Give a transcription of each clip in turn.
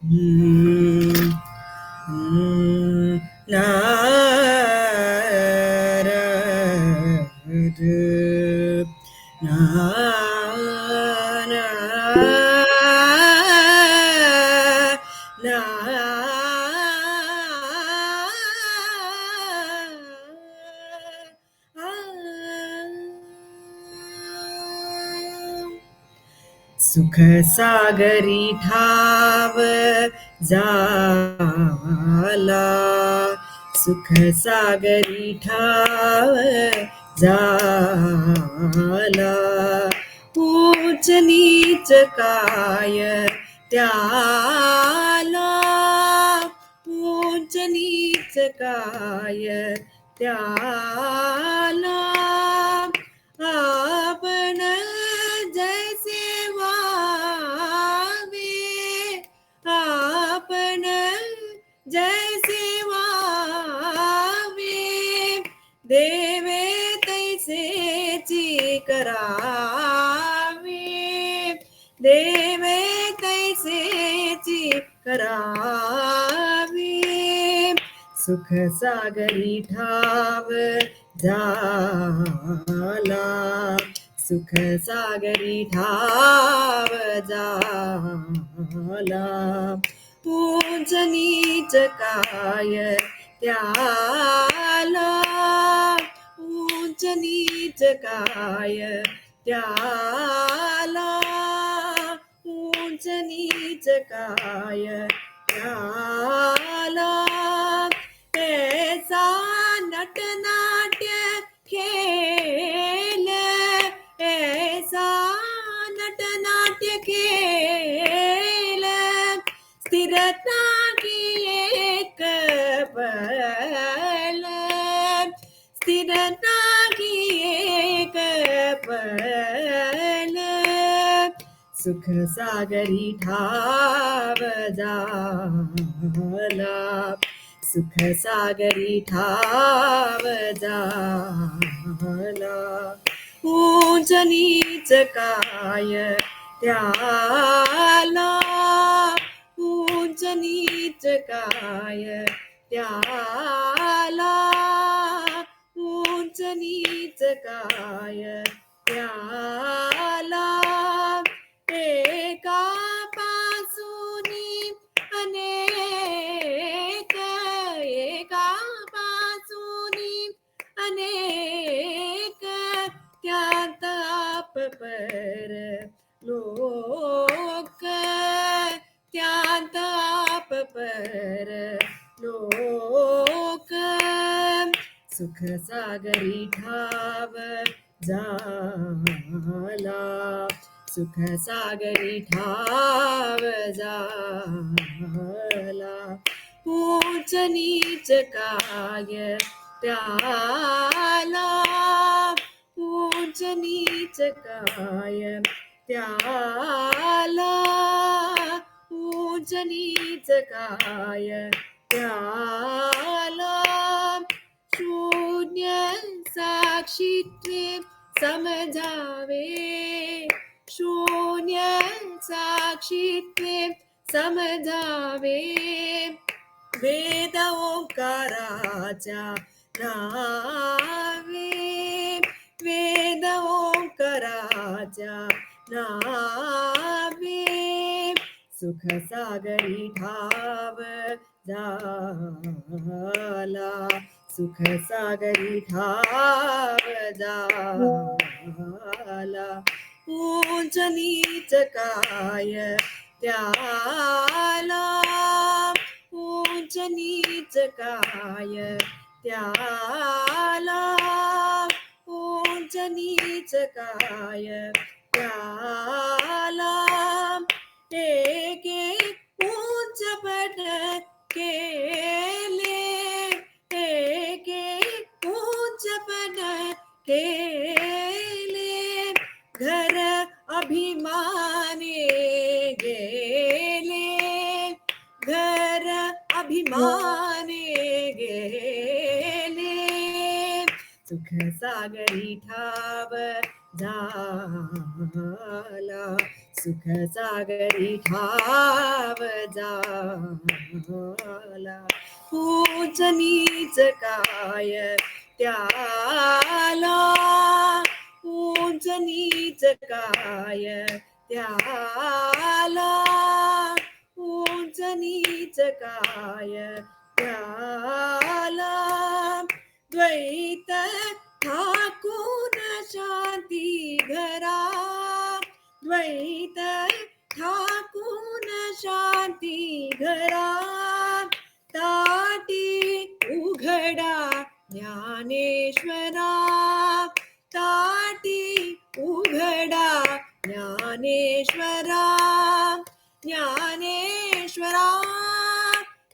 Mm, mm, la, ra, ru, na, na, सुख सागरी ठाव झाला, सुख सागरी ठाव झाला, ऊंच नीच काय त्याला, ऊंच नीच काय त्याला, आपण जैसे वावे, आपण जैसे वावे, देवे तैसेची करावे, देवे तैसेची करावे, सुख सागरी ठाव झाला, सुख सागरी ठाव झाला, ऊंच नीच काय त्याला, ऊंच नीच काय त्याला, ऊंच नीच काय त्याला, ऐसा नटनाट्य खेल, ऐसा नटनाट्य खेल, स्थिरता की एक पल, स्थिरता की एक पल, सुख सागरी ठाव झाला, सुख सागरी ठाव झाला, ऊंच नीच काय त्याला, ऊंच नीच काय त्याला, ऊंच नीच काय त्याला, एका पासूनी अनेक, एका पासूनी अनेक, त्यात आप पर लोक, त्यात आप पर लोक, सुख सागरी ठाव झाला, सुख सागरी ठाव झाला, ऊंच नीच काय त्याला, ऊंच नीच काय त्याला, ऊंच नीच काय त्याला, शून्य साक्षीत्वे समजावे, शून्य साक्षीत्वे समजावे, वेद ओंकाराच्या नावे, वेद ओंकाराच्या नावे, सुख सागरी ठाव झाला, सुख सागरी ठाव झाला, ऊंच नीच काय त्याला, ऊंच नीच काय त्याला, ऊंच नीच काय त्याला, एके ऊंच पट केले, एके ऊंच पट केले, घर अभिमाने गेले, घर अभिमाने गेले, सुख सागरी ठाव झाला, सुख सागरी ठाव झाला ऊंच नीच काय त्याला ऊंच नीच काय त्याला ऊंच नीच काय त्याला द्वैत ठाकून शांती घरा द्वैत ठाकून शांती घरा ताटी उघडा ज्ञानेश्वरा ताटी उघडा ज्ञानेश्वरा ज्ञानेश्वरा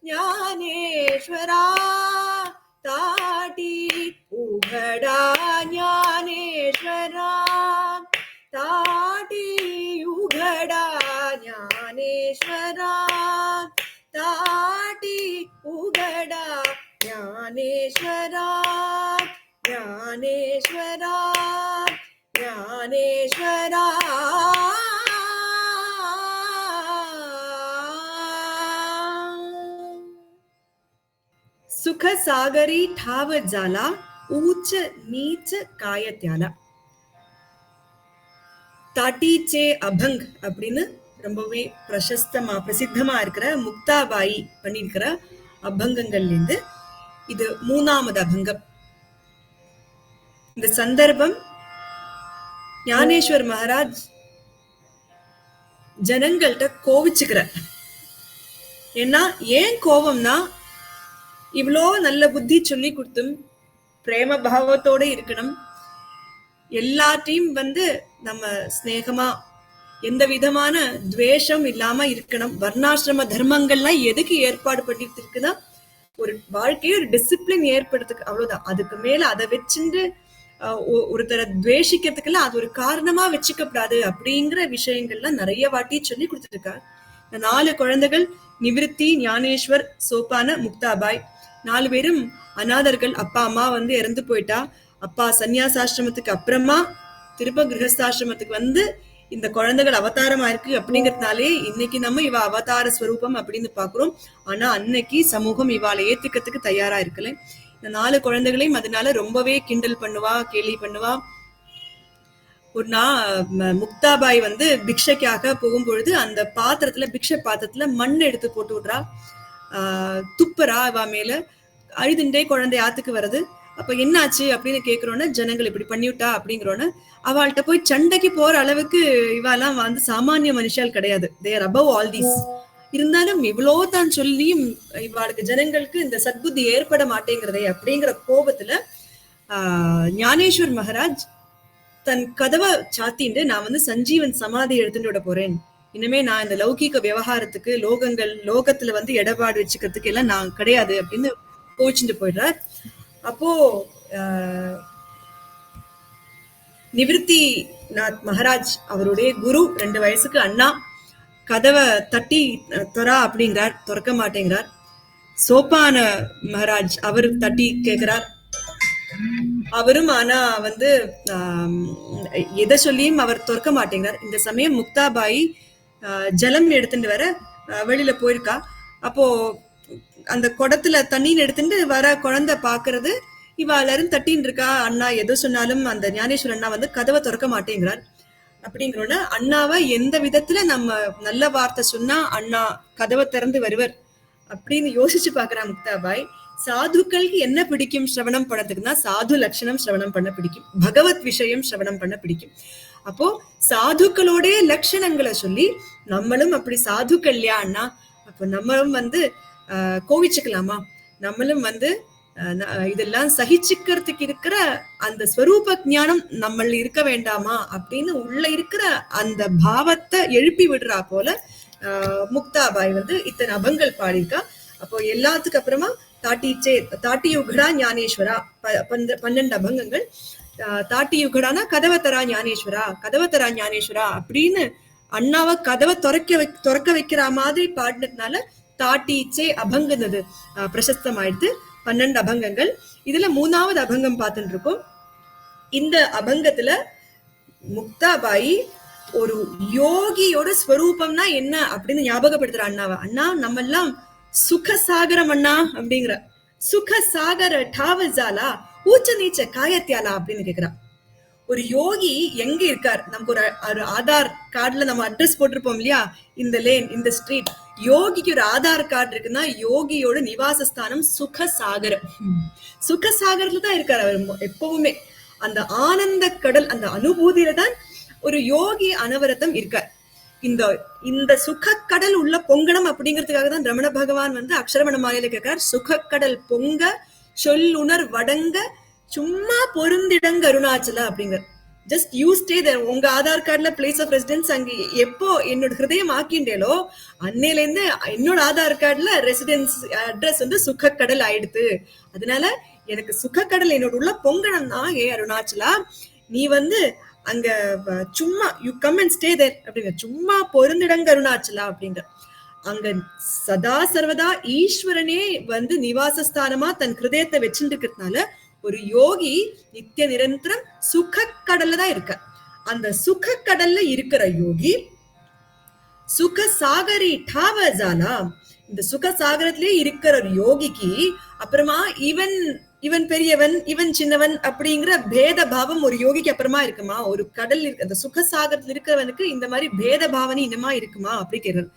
ज्ञानेश्वरा ताटी उघडा ज्ञानेश्वरा ताटी उघडा ज्ञानेश्वरा ताटी उघडा ज्ञानेश्वरा ज्ञानेश्वरा ज्ञानेश्वरा सुख सागरी ठाव झाला ऊच नीच काय त्याला தாட்டிச்சே அபங் அப்படின்னு ரொம்பவே பிரசித்தமா இருக்கிற முக்தாபாயி பண்ணியிருக்கிற அபங்கங்கள்ல இருந்து இது 3வது அபங்கம். இந்த சந்தர்ப்பம் ஞானேஸ்வர் மகாராஜ் ஜனங்கள்கிட்ட கோவிச்சுக்கிற. ஏன்னா ஏன் கோபம்னா, இவ்வளோ நல்ல புத்தி சொல்லி கொடுத்தும் பிரேம பாவத்தோட இருக்கணும், எல்லாத்தையும் நம்ம ஸ்நேகமா எந்த விதமான துவேஷம் இல்லாம இருக்கணும். வர்ணாசிரம தர்மங்கள்லாம் எதுக்கு ஏற்பாடு பண்ணிட்டு இருக்குன்னா, ஒரு வாழ்க்கையை ஒரு டிசிப்ளின் ஏற்படுறதுக்கு, அவ்வளவுதான். அதுக்கு மேல அதை வச்சுட்டு ஒருத்தரை துவேஷிக்கிறதுக்குலாம் அது ஒரு காரணமா வச்சுக்கப்படாது அப்படிங்கிற விஷயங்கள்லாம் நிறைய வாட்டி சொல்லி கொடுத்துட்டு இருக்காரு. 4 குழந்தைகள், நிவிருத்தி, ஞானேஸ்வர், சோபான, முக்தாபாய், 4 பேரும் அநாதர்கள். அப்பா அம்மா இறந்து போயிட்டா. அப்பா சன்னியாசாசிரமத்துக்கு அப்புறமா திருப்ப கிரகஸ்தாசிரமத்துக்கு இந்த குழந்தைகள் அவதாரமா இருக்கு அப்படிங்கறதுனாலே இன்னைக்கு நம்ம இவ அவதார ஸ்வரூபம் அப்படின்னு பாக்குறோம். ஆனா அன்னைக்கு சமூகம் இவாளை ஏத்துக்கிறதுக்கு தயாரா இருக்கல. இந்த 4 குழந்தைகளையும் அதனால ரொம்பவே கிண்டல் பண்ணுவா, கேலி பண்ணுவா. ஒரு நாள் முக்தாபாய் பிக்ஷைக்காக போகும்பொழுது அந்த பாத்திரத்துல, பிக்ஷை பாத்திரத்துல மண் எடுத்து போட்டு விடுறா. துப்புறா இவா மேல. அழுதுண்டே குழந்தை ஆத்துக்கு வருது. அப்ப என்னாச்சு அப்படின்னு கேக்குறோன்னு, ஜனங்கள் இப்படி பண்ணிவிட்டா அப்படிங்கிறோன்னு, அவள்கிட்ட போய் சண்டைக்கு போற அளவுக்கு இவாலாம் சாமானிய மனுஷால் கிடையாது. தேர் அபவ் ஆல் தீஸ். இருந்தாலும் இவ்வளோ தான் சொல்லியும் இவாளுக்கு ஜனங்களுக்கு இந்த சத்புத்தி ஏற்பட மாட்டேங்கிறதே அப்படிங்கிற கோபத்துல ஞானேஸ்வர் மகாராஜ் தன் கதவை சாத்திண்டு, நான் சஞ்சீவன் சமாதி எடுத்துட்டு விட போறேன், இனிமே நான் இந்த லௌகீக விவகாரத்துக்கு, லோகத்துல இடபாடு வச்சுக்கிறதுக்கு எல்லாம் நான் கிடையாது அப்படின்னு போச்சுட்டு போயிடுறார். அப்போ நிவிருத்தி நாத் மகாராஜ் அவருடைய குரு, 2 வயசுக்கு அண்ணா, கதவை தட்டி தொரா அப்படிங்கிறார், திறக்க மாட்டேங்கிறார். சோபான மகாராஜ் அவரு தட்டி கேட்கிறார். அவரும் ஆனா எதை சொல்லியும் அவர் திறக்க மாட்டேங்கிறார். இந்த சமயம் முக்தாபாய் ஜலம் எடுத்துட்டு வர வெளியில போயிருக்கா. அப்போ அந்த குடத்துல தண்ணீர் எடுத்துட்டு வர குழந்தை பாக்குறது, இவ எல்லாரும் தட்டின்னு இருக்கா. அண்ணா எதோ சொன்னாலும் அந்த ஞானேஸ்வர் அண்ணா கதவை திறக்க மாட்டேங்கிறார். அப்படிங்கிறோன்னா அண்ணாவை எந்த விதத்துல நம்ம நல்ல வார்த்தை சொன்னா அண்ணா கதவை திறந்து வருவர் அப்படின்னு யோசிச்சு பாக்குறா முக்தாபாய். சாதுக்களுக்கு என்ன பிடிக்கும் சிரவணம் பண்ணதுக்குன்னா, சாது லட்சணம் சிரவணம் பண்ண பிடிக்கும், பகவத் விஷயம் சிரவணம் பண்ண பிடிக்கும். அப்போ சாதுக்களோடைய லட்சணங்களை சொல்லி நம்மளும் அப்படி சாதுக்கள்யா அண்ணா, அப்போ நம்மளும் கோவிச்சுக்கலாமா, நம்மளும் இதெல்லாம் சகிச்சுக்கிறதுக்கு இருக்கிற அந்த ஸ்வரூப ஞானம் நம்ம இருக்க வேண்டாமா அப்படின்னு உள்ள இருக்கிற அந்த பாவத்தை எழுப்பி விடுறா போல முக்தாபாய் இத்தனை அபங்கள் பாடியிருக்கா. அப்போ எல்லாத்துக்கு அப்புறமா தாட்டியுகடா ஞானேஸ்வரா 12 அபங்கங்கள். தாட்டியுகடானா கதவத்தரா ஞானேஸ்வரா, கதவத்தரா ஞானேஸ்வரா அப்படின்னு அண்ணாவை கதவை திறக்க வைக்கிற மாதிரி பாடினதுனால தாட்டிச்சே அபங்கனது பிரசஸ்தமாயிடுது. 12 அபங்கங்கள். இதுல 3வது அபங்கம் பார்த்துட்டு இருக்கோம். இந்த அபங்கத்துல முக்தாபாயி ஒரு யோகியோட ஸ்வரூபம்னா என்ன அப்படின்னு ஞாபகப்படுத்துற அண்ணாவ. அண்ணா நம்ம எல்லாம் சுகசாகரம் அண்ணா அப்படிங்கிற. சுகசாகர டாவஜாலா ஊச்ச நீச்ச காயத்தியாலா அப்படின்னு கேக்குறா. ஒரு யோகி எங்க இருக்கார்? நமக்கு ஒரு ஆதார் கார்டுல நம்ம அட்ரஸ் போட்டிருப்போம் இல்லையா, இந்த லேன், இந்த ஸ்ட்ரீட். யோகிக்கு ஒரு ஆதார் கார்டு இருக்குன்னா யோகியோட நிவாசஸ்தானம் சுகசாகரம். சுகசாகரத்துல தான் இருக்காரு அவர் எப்பவுமே. அந்த ஆனந்த கடல், அந்த அனுபூதியில தான் ஒரு யோகி அனவரத்தம் இருக்கார். இந்த இந்த சுகக்கடல் உள்ள பொங்கணும் அப்படிங்கிறதுக்காக தான் ரமண பகவான் அக்ஷரமண மாலையில கேட்கிறார், சுகக்கடல் பொங்க சொல்லுணர் வடங்க சும்மா பொருந்திடங்க அருணாச்சல அப்படிங்கிற. Just you stay there. உங்க ஆதார் கார்டுல பிளேஸ் ஆஃப் ரெசிடென்ஸ் அங்க எப்போ என்னோட ஹிருதயம் ஆக்கிண்டேலோ அன்னையில இருந்து என்னோட ஆதார் கார்டுல ரெசிடென்ஸ் அட்ரஸ் சுகக்கடல் ஆயிடுது. அதனால எனக்கு சுகக்கடல் என்னோட உள்ள பொங்கணும் தான். ஏ அருணாச்சலா, நீ அங்க சும்மா you come and stay there அப்படிங்க. சும்மா பொருந்திடங்க அருணாச்சலா அப்படின்ற. அங்க சதா சர்வதா ஈஸ்வரனே நிவாசஸ்தானமா தன் ஹிருதயத்தை வச்சுட்டு இருக்கிறதுனால ஒரு யோகி நித்திய நிரந்தரம் சுகக்கடல்ல தான் இருக்க. அந்த சுகக்கடல்ல இருக்கிற யோகி சுகசாகரி டாவஜாலா. இந்த சுகசாகரத்திலே இருக்கிற ஒரு யோகிக்கு அப்புறமா இவன் பெரியவன் இவன் சின்னவன் அப்படிங்கிற பேத பாவம் ஒரு யோகிக்கு அப்புறமா இருக்குமா? ஒரு கடல் அந்த சுகசாகரத்துல இருக்கிறவனுக்கு இந்த மாதிரி பேத பாவனை இன்னமா இருக்குமா அப்படி கேட்கறது.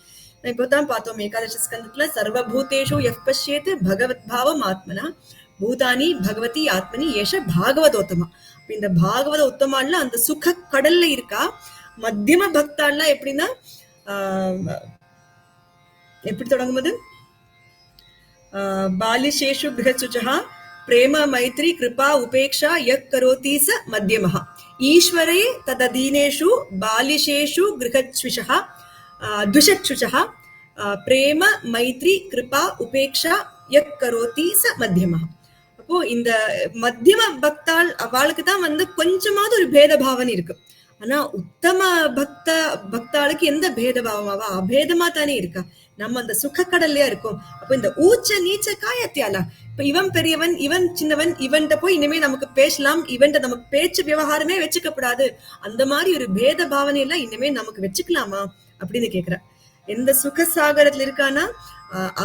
இப்பதான் பார்த்தோம் ஏகாதசி ஸ்கந்தத்துல சர்வபூதேஷு யஃப் பஷ்யேத் பகவத் பாவம் ஆத்மனா பூதானி பகவதி ஆத்மனி ஏஷ பாகவதோத்தமா. இந்த பாகவத உத்தமால அந்த சுக கடல்ல இருக்கா. மத்தியம பக்தாள்னா எப்படின்னா எப்படி தொடங்குவது? பாலிஷேஷு கிரகசுச்சா பிரேம மைத்ரி கிருபா உபேக்ஷா யக் கரோதி ச மத்தியமஹ. ஈஸ்வரே தததீனேஷு பாலிஷேஷு கிரகச்சுஷா துஷச்சுஷா பிரேம மைத்ரி கிருபா உபேக்ஷா யக் கரோதி ச மத்தியமஹ. அப்போ இந்த மத்தியம பக்தாள் அவளுக்கு தான் கொஞ்சமாவது ஒரு பேத பாவனை இருக்கு. ஆனா உத்தம பக்தாளுக்கு எந்த பேத பாவமாவா? அபேதமா தானே இருக்கா. நம்ம அந்த சுகக்கடல்லையா இருக்கும். அப்ப இந்த ஊச்ச நீச்ச காயத்தியாலா. இப்ப இவன் பெரியவன் இவன் சின்னவன் இவன்கிட்ட போய் இனிமே நமக்கு பேசலாம், இவன்கிட்ட நமக்கு பேச்சு விவகாரமே வச்சுக்கப்படாது, அந்த மாதிரி ஒரு பேத பாவனை எல்லாம் இனிமே நமக்கு வச்சுக்கலாமா அப்படின்னு கேக்குற. எந்த சுகசாகரத்துல இருக்கானா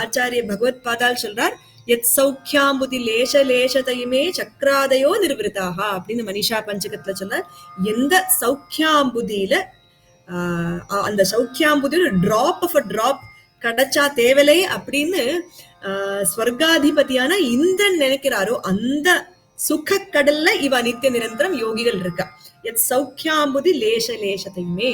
ஆச்சாரிய பகவத் பாதால் சொல்றார், எத் சௌக்கியாம்புதி லேச லேசதையுமே சக்கராதயோ நிர்விருத்தாக அப்படின்னு மனிஷா பஞ்சகத்துல சொல்றார். எந்த சௌக்கியாம்புதியில அந்த சௌக்கியாம்புதி ஒரு டிராப் ஆஃப் அ டிராப் கிடைச்சா தேவலை அப்படின்னு ஸ்வர்காதிபதியான இந்திரன் நினைக்கிறாரோ அந்த சுக கடல்ல இவ நித்திய நிரந்தரம் யோகிகள் இருக்கா. எத் சௌக்கியாம்புதி லேச லேசதையுமே.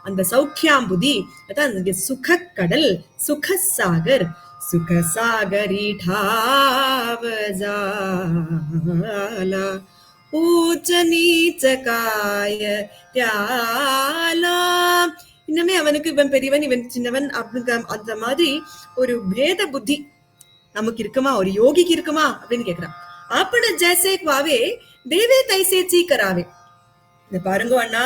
அந்த சௌக்கியாம்புதி அதான் சுகக்கடல் சுகசாகர் சுகசாகரி டாவஜாலா ஊச்ச நீச்ச காயத்யாலா. இன்னமே அவனுக்கு இவன் பெரியவன் இவன் சின்னவன் அப்படிங்கிற அந்த மாதிரி ஒரு பேத புத்தி நமக்கு இருக்குமா? ஒரு யோகிக்கு இருக்குமா அப்படின்னு கேக்குறான். அப்பட ஜெயசேக்வாவே தேவே தைசே சீக்கராவே. இந்த பாருங்க அண்ணா,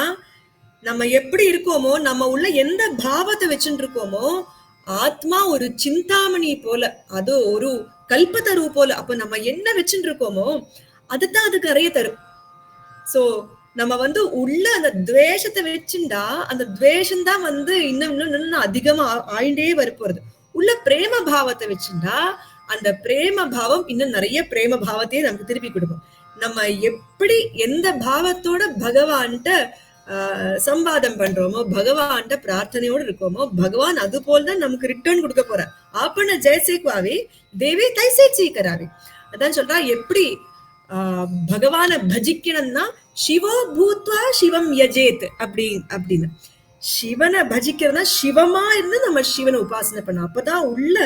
நம்ம எப்படி இருக்கோமோ, நம்ம உள்ள எந்த பாவத்தை வச்சுட்டு இருக்கோமோ, ஆத்மா ஒரு சிந்தாமணி போல, அது ஒரு கல்பத்தரு போல. அப்ப நம்ம என்ன வச்சுட்டு இருக்கோமோ அதுதான் அதுக்கு நிறைய தரும். சோ நம்ம உள்ள அந்த துவேஷத்தை வச்சுட்டா அந்த துவேஷம் தான் இன்னும் அதிகமா ஆயிண்டே வரப்போறது. உள்ள பிரேம பாவத்தை வச்சுட்டா அந்த பிரேம பாவம் இன்னும் நிறைய பிரேம பாவத்தையே நமக்கு திருப்பி கொடுக்கும். நம்ம எப்படி எந்த பாவத்தோட பகவான்கிட்ட சம்பாதம் பண்றோமோ, பகவான்கிட்ட பிரார்த்தனையோடு இருக்கோமோ, பகவான் அது போல்தான் நமக்கு ரிட்டர்ன் கொடுக்க போற. ஆப்பன ஜெயசேக்வாவே தேவே தைசே சீக்கராவே. அதான் சொல்றா, எப்படி பகவான பஜிக்கணும்னா சிவோ பூத்வா சிவம் யஜேத் அப்படின்னு. சிவனை பஜிக்கிறதுனா சிவமா இருந்து நம்ம சிவனை உபாசனை பண்ணோம். அப்பதான் உள்ள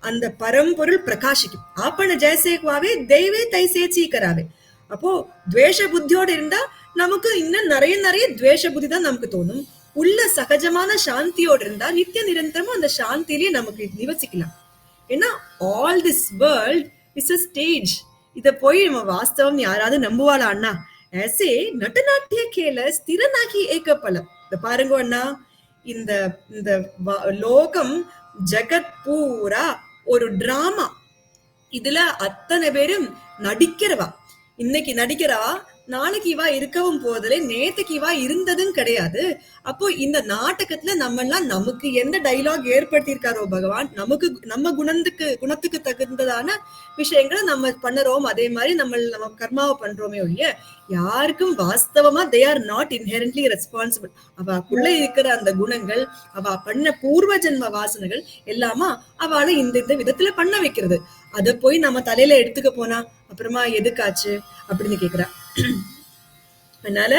அந்த பரம்பொருள் பிரகாசிக்கும். ஆப்பன ஜெயசேக்வாவே தெய்வே தைசே சீக்கராவே. அப்போ துவேஷ புத்தியோட இருந்தா நமக்கு இன்னும் நிறைய நிறைய துவேஷ புத்தி தான் நமக்கு தோணும். உள்ள சகஜமான சாந்தியோடு இருந்தா நித்திய நிரந்தரமா அந்த சாந்தியிலேயே நமக்கு நிவசிக்கலாம். ஏன்னா all this world is a stage. இத போய் நம்ம வாஸ்தவம் யாராவது நம்புவாளா அண்ணா? ऐसे நட்டநாட்டிய கேல ஸ்திரனாகி ஏக்கப்பலம். இந்த பாருங்க அண்ணா, இந்த இந்த லோகம் ஜெகத் பூரா ஒரு டிராமா. இதுல அத்தனை பேரும் நடிக்கிறவா. இன்னைக்கு நடிக்கிறவா, நாளைக்கு இவா இருக்கவும் போதில்லை, நேத்துக்கு இவா இருந்ததும் கிடையாது. அப்போ இந்த நாடகத்துல நம்ம எல்லாம் நமக்கு எந்த டைலாக் ஏற்படுத்தியிருக்காரோ பகவான், நமக்கு நம்ம குணத்துக்கு தகுந்ததான விஷயங்களை நம்ம பண்ணுறோம். அதே மாதிரி நம்ம கர்மாவை பண்றோமே ஒழிய யாருக்கும் வாஸ்தவமா they are not inherently responsible. அவக்குள்ள இருக்கிற அந்த குணங்கள், அவ பண்ண பூர்வ ஜென்ம வாசனைகள் எல்லாமா அவளை இந்த விதத்துல பண்ண வைக்கிறது. அத போய் நம்ம தலையில எடுத்துக்க போனா அப்புறமா எதுக்காச்சு அப்படின்னு கேக்குறா. அதனால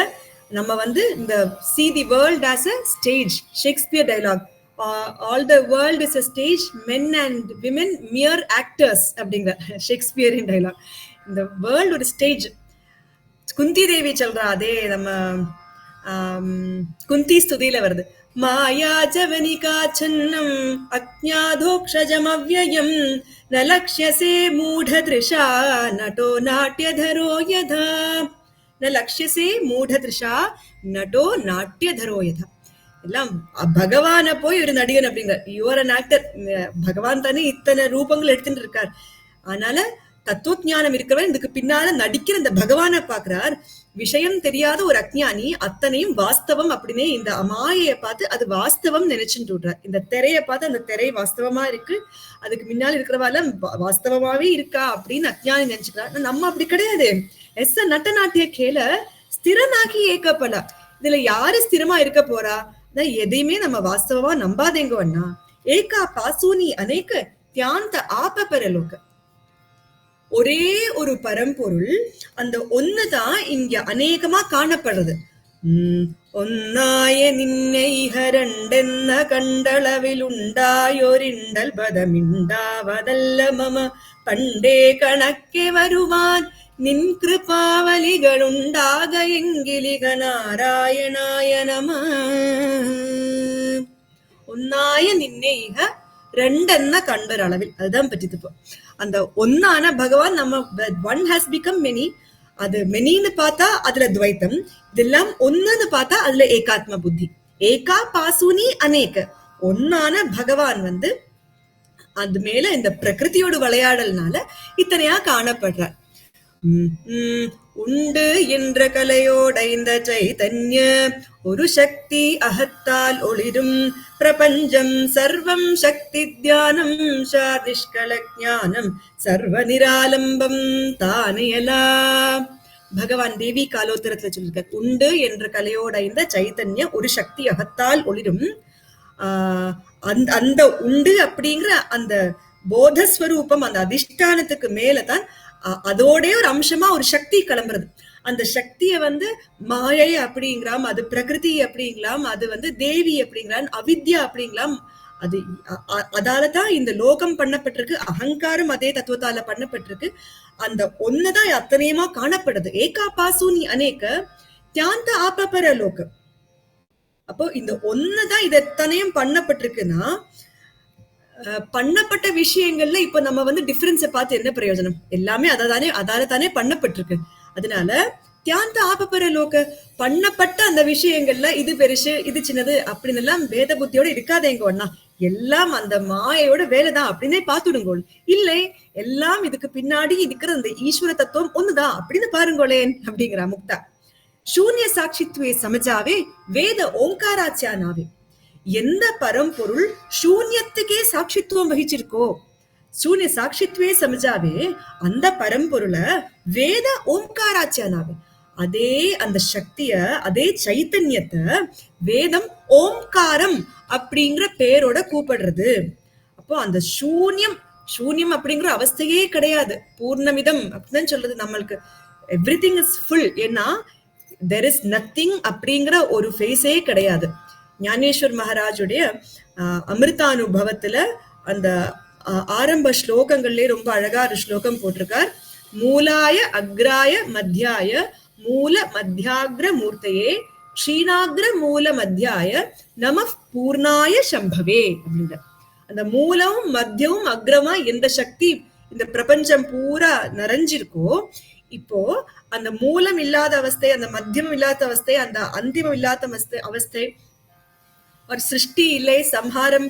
நம்ம இந்த see the world as a stage, Shakespeare dialogue, all the world is a stage, men and women mere actors அப்படிங்கிற ஷேக்ஸ்பியரின் டயலாக். இந்த வேர்ல்டு ஒரு ஸ்டேஜ். குந்தி தேவி சொல்றா, அதே நம்ம குந்தி ஸ்துதியில வருது, மாயா ஜவனிகா சன்னம் அஜ்ஞாதோக்ஷஜம் அவ்யயம் ந லக்ஷ்யசே மூடதிருஷா நட்டோ நாட்டியதரோ யதா. ந லக்ஷ்யசே மூடதிருஷா நட்டோ நாட்டியதரோ யதா. எல்லாம் பகவான போய் ஒரு நடிகன் அப்படிங்கிற, யுவர் அன் ஆக்டர். பகவான் தானே இத்தனை ரூபங்கள் எடுத்துட்டு இருக்கார். அதனால தத்துவ ஞானம் இருக்கிறவன் இதுக்கு பின்னால நடிக்கிற இந்த பகவானை பாக்குறார். விஷயம் தெரியாத ஒரு அஜ்ஞானி அத்தனையும் வாஸ்தவம் அப்படின்னே இந்த மாயையை பார்த்து அது வாஸ்தவம் நினைச்சுட்டு விடுறார். இந்த திரையை பார்த்து அந்த திரை வாஸ்தவமா இருக்கு, அதுக்கு முன்னால் இருக்கிறவால வாஸ்தவமாவே இருக்கா அப்படின்னு அஜ்ஞானி நினைச்சுக்கிறார். நம்ம அப்படி கிடையாது. எஸ் நட்ட நாட்டிய கேல ஸ்திரனாகி ஏக்கப்பல. இதுல யாரு ஸ்திரமா இருக்க போறா? எதையுமே நம்ம வாஸ்தவமா நம்பாதேங்க அண்ணா. ஏகா பாசூனி அநேக தியாந்த ஆப பரலோக. ஒரே ஒரு பரம்பொருள், அந்த ஒண்ணுதான் இங்க அநேகமா காணப்படுறது. ஒன்னாய நின்னை ஹரண்டென்ன கண்டளவில் உண்டாயோரிண்டல் பதமிண்டாவதல்ல மம பண்டே கணக்கே வருவான் நின் கிருபாவலிகளுண்டாக எங்கிலிக நாராயணாய நம. ஒன்னாய நின்னைக ரெண்டென்ன கண்டர் அளவில், அதுதான் பற்றித்து. அந்த ஒன்னான பகவான் நம்ம ஒன் ஹாஸ் பிகம் மெனி. அது மெனின்னு பார்த்தா அதுல துவைத்தம், இதெல்லாம் ஒன்னுன்னு பார்த்தா அதுல ஏகாத்ம புத்தி. ஏகா பாசூனி அநேக. ஒன்னான பகவான் அது மேல இந்த பிரகிருதியோடு விளையாடல்னால இத்தனையா காணப்படுறார். உண்டு என்ற கலையோட இந்த சைதன்ய ஒரு சக்தி அகத்தால் ஒளிரும் பிரபஞ்சம் சர்வம் சக்தி தியானம் நிஷ்கல ஞானம் சர்வ நிராலம்பம் தானியலா. பகவான் தேவி காலோத்தரத்துல சொல்லிருக்க, உண்டு என்ற கலையோட இந்த சைதன்ய ஒரு சக்தி அகத்தால் ஒளிரும். அந்த உண்டு அப்படிங்கிற அந்த போதஸ்வரூபம், அந்த அதிஷ்டானத்துக்கு மேலதான் அதோட ஒரு அம்சமா ஒரு சக்தி கிளம்புறது. அந்த சக்திய மாயை அப்படிங்கலாம், அது பிரகிருதி அப்படிங்கலாம், அது தேவி அப்படிங்கலாம், அவித்யா அப்படிங்கலாம். அது அதாலதான் இந்த லோகம் பண்ணப்பட்டிருக்கு. அகங்காரம் அதே தத்துவத்தால பண்ணப்பட்டிருக்கு. அந்த ஒண்ணுதான் அத்தனையுமா காணப்படுது. ஏகா பாசூனி அநேக தியாந்த ஆபபர லோகம். அப்போ இந்த ஒண்ணுதான் இது எத்தனையும் பண்ணப்பட்டிருக்குன்னா, பண்ணப்பட்ட விஷயங்கள்ல இப்ப நம்ம டிஃபரன்ஸை பார்த்து என்ன பிரயோஜனம்? எல்லாமே அதால தானே பண்ணப்பட்டிருக்கு. அதனால தியாந்த ஆபபர லோக பண்ணப்பட்ட அந்த விஷயங்கள்ல இது பெருசு இது சின்னது அப்படின்னு எல்லாம் வேத புத்தியோட இருக்காதேங்க அண்ணா. எல்லாம் அந்த மாயோட வேலைதான் அப்படின்னே பார்த்துடுங்கோள். இல்லை, எல்லாம் இதுக்கு பின்னாடி இருக்கிற அந்த ஈஸ்வர தத்துவம் ஒண்ணுதான் அப்படின்னு பாருங்கோளேன் அப்படிங்கிற முக்தா. சூன்ய சாட்சித்வே சமஜாவே வேத ஓங்காராச்சியானாவே. எந்த பரம்பொருள் சூன்யத்துக்கே சாட்சித்துவம் வகிச்சிருக்கோ, சூன்ய சாட்சித்வே சமஜாவே, அந்த பரம்பொருளை வேத ஓம்காராச்சியானாவே. அதே அந்த சக்திய, அதே சைத்தன்யத்தை வேதம் ஓம்காரம் அப்படிங்கிற பேரோட கூப்பிடுறது. அப்போ அந்த சூன்யம் அப்படிங்கிற அவஸ்தையே கிடையாது. பூர்ணமிதம் அப்படின்னு சொல்றது நம்மளுக்கு. Everything is full. ஏன்னா there is nothing அப்படிங்கிற ஒரு ஃபேஸே கிடையாது. ஞானேஸ்வர் மகாராஜுடைய அமிர்தானுபவத்துல அந்த ஆரம்ப ஸ்லோகங்கள்லயே ரொம்ப அழகா ஒரு ஸ்லோகம் போட்டிருக்கார். மூலாய அக்ராய மத்தியாய மூல மத்தியாகிர மூர்த்தையே க்ஷீணாகிர மூல மத்தியாய நம பூர்ணாய சம்பவே அப்படின்ற அந்த மூலமும் மத்தியமும் அக்ரமா எந்த சக்தி இந்த பிரபஞ்சம் பூரா நிறைஞ்சிருக்கோ, இப்போ அந்த மூலம் இல்லாத அவஸ்தை, அந்த மத்தியமும் இல்லாத அவஸ்தை, அந்த அந்திமம் இல்லாத அவஸ்தை, ஒரு சிருஷ்டி இல்லை சம்ஹாரம்,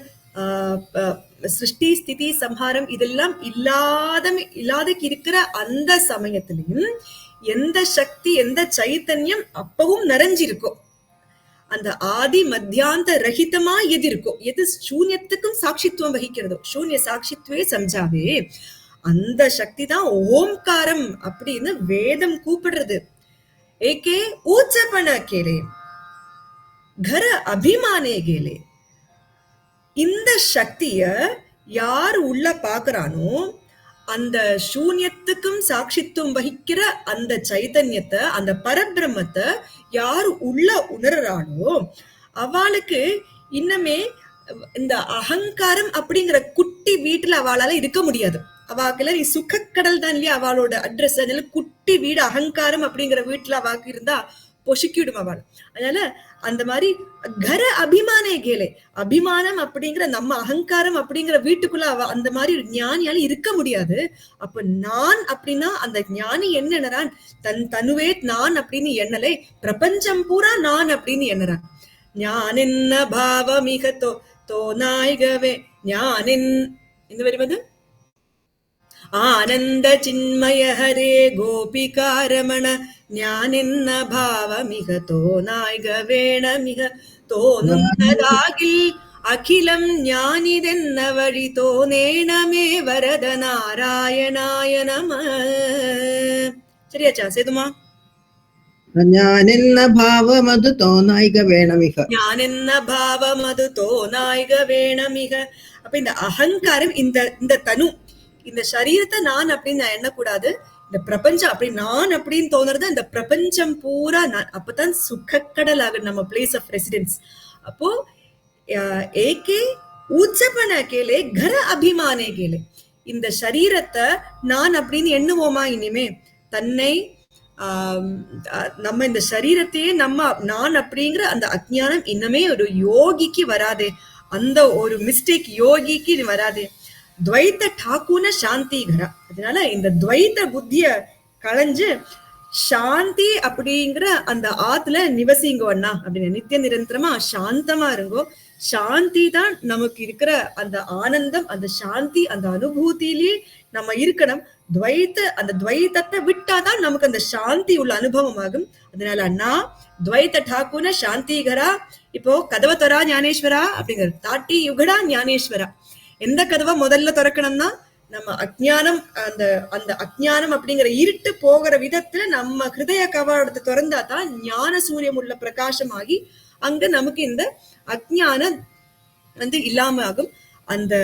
சிருஷ்டி ஸ்திதி சம்ஹாரம் இதெல்லாம் இல்லாத இருக்கிற அந்த சமயத்திலையும் எந்த சக்தி எந்த சைத்தன்யம் அப்பவும் நிறைஞ்சிருக்கோ, அந்த ஆதி மத்தியாந்த ரஹிதமா எது இருக்கோ, எது சூன்யத்துக்கும் சாட்சித்துவம் வகிக்கிறதோ, சூன்ய சாட்சித்துவே சம்ஜாவே, அந்த சக்தி தான் ஓம்காரம் அப்படின்னு வேதம் கூப்பிடுறது. ஏகே ஊச்சபன கேலே கர அபிமானே கேலே. இந்த சக்திய யார் உள்ள பாக்குறானோ, அந்த சூன்யத்துக்கும் சாட்சித்துவம் வகிக்கிற அந்த சைத்தன்யத்தை, அந்த பரபிரம்மத்தை யார் உள்ள உணர்றானோ அவளுக்கு இன்னமே இந்த அகங்காரம் அப்படிங்கிற குட்டி வீட்டுல அவளால இருக்க முடியாது. அவாக்குல நீ சுக்கக்கடல் தான் இல்லையா அவளோட அட்ரஸ். அதனால குட்டி வீடு அகங்காரம் அப்படிங்கிற வீட்டுல அவாக்கு இருந்தா பொசுக்கிடும் அவள். அதனால அந்த மாதிரி கர அபிமானே கேலே, அபிமானம் அப்படிங்கிற நம்ம அகங்காரம் அப்படிங்கிற வீட்டுக்குள்ள அவ அந்த மாதிரி ஒரு ஞானியால இருக்க முடியாது. அப்ப நான் அப்படின்னா அந்த ஞானி என்ன எண்ணறான், தன் தனுவே நான் அப்படின்னு எண்ணலை, பிரபஞ்சம் பூரா நான் அப்படின்னு எண்ணறான். ஞானென்ன பாவமிக தோநாய்கவே ஞானின் இந்த வருவது ஆனந்த சின்மய ஹரே கோபிகாரமண ஞானென்ன பாவமிக தோநாய்க வேணமிக தோனுன்னதாகில் அகிலம் ஞானிதென்ன வழி தோனேனமே வரத நாராயணாய நம. சரியாச்சா சேதுமா? ஞானென்ன பாவமது தோநாய்க வேணமிக, ஞானென்ன பாவமது தோநாய்க வேணமிக. அப்ப இந்த அகங்காரம், இந்த தனு, இந்த சரீரத்தை நான் அப்படின்னு நான் எண்ணக்கூடாது. இந்த பிரபஞ்சம் அப்படி நான் அப்படின்னு தோணுறது, இந்த பிரபஞ்சம் பூரா நான். அப்பதான் சுக்கக்கடல் ஆகும் நம்ம பிளேஸ் ஆஃப் ரெசிடென்ஸ். அப்போ ஏகே ஊச்சபன கேலே கர அபிமானே கேலே. இந்த சரீரத்தை நான் அப்படின்னு எண்ணுவோமா இனிமே? தன்னை நம்ம இந்த சரீரத்தையே நம்ம நான் அப்படிங்கிற அந்த அஜ்ஞானம் இன்னமே ஒரு யோகிக்கு வராதே, அந்த ஒரு மிஸ்டேக் யோகிக்கு வராதே. துவைத்த டாக்குன சாந்தி கரா. அதனால இந்த துவைத்த புத்திய களைஞ்சு சாந்தி அப்படிங்கிற அந்த ஆத்துல நிவசிங்கோ அண்ணா அப்படின்னு நித்திய நிரந்தரமா சாந்தமா இருங்கோ. சாந்தி தான் நமக்கு இருக்கிற அந்த ஆனந்தம், அந்த சாந்தி, அந்த அனுபூதியிலேயே நம்ம இருக்கணும். அந்த துவைத்தத்தை விட்டாதான் நமக்கு அந்த சாந்தி உள்ள அனுபவம் ஆகும். அதனால அண்ணா துவைத்த டாக்குன சாந்திகரா. இப்போ கதவை தொரா ஞானேஸ்வரா அப்படிங்கிறது, தாட்டி யுகடா ஞானேஸ்வரா. எந்த கதவை முதல்ல திறக்கணும்னா நம்ம அஜ்ஞானம், அந்த அஜ்ஞானம் அப்படிங்கிற இருட்டு போகிற விதத்துல நம்ம ஹிருதய கவாடத்தை திறந்தா தான் ஞான சூரியம் உள்ள பிரகாசமாகி அங்க நமக்கு இந்த அஜ்ஞானம் இல்லாம ஆகும். அந்த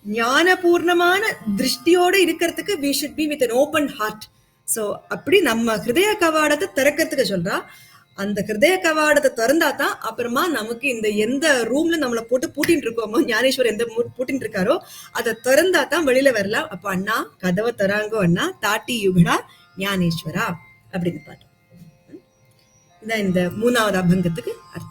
ஞானபூர்ணமான திருஷ்டியோட இருக்கிறதுக்கு we should be with an open heart. So அப்படி நம்ம ஹிருதய கவாடத்தை திறக்கிறதுக்கு சொல்றா. அந்த ஹிருதய கவாடத்தை திறந்தா தான் அப்புறமா நமக்கு இந்த எந்த ரூம்ல நம்மளை போட்டு பூட்டின்னு இருக்கோமோ, ஞானேஸ்வர் எந்த பூட்டின்னு இருக்காரோ அதை திறந்தா தான் வெளியில வரலாம். அப்ப அண்ணா கதவை தராங்கோ அண்ணா தாட்டி யுகடா ஞானேஸ்வரா அப்படின்னு பாட்டு. இந்த 3வது அபங்கத்துக்கு அர்த்தம்.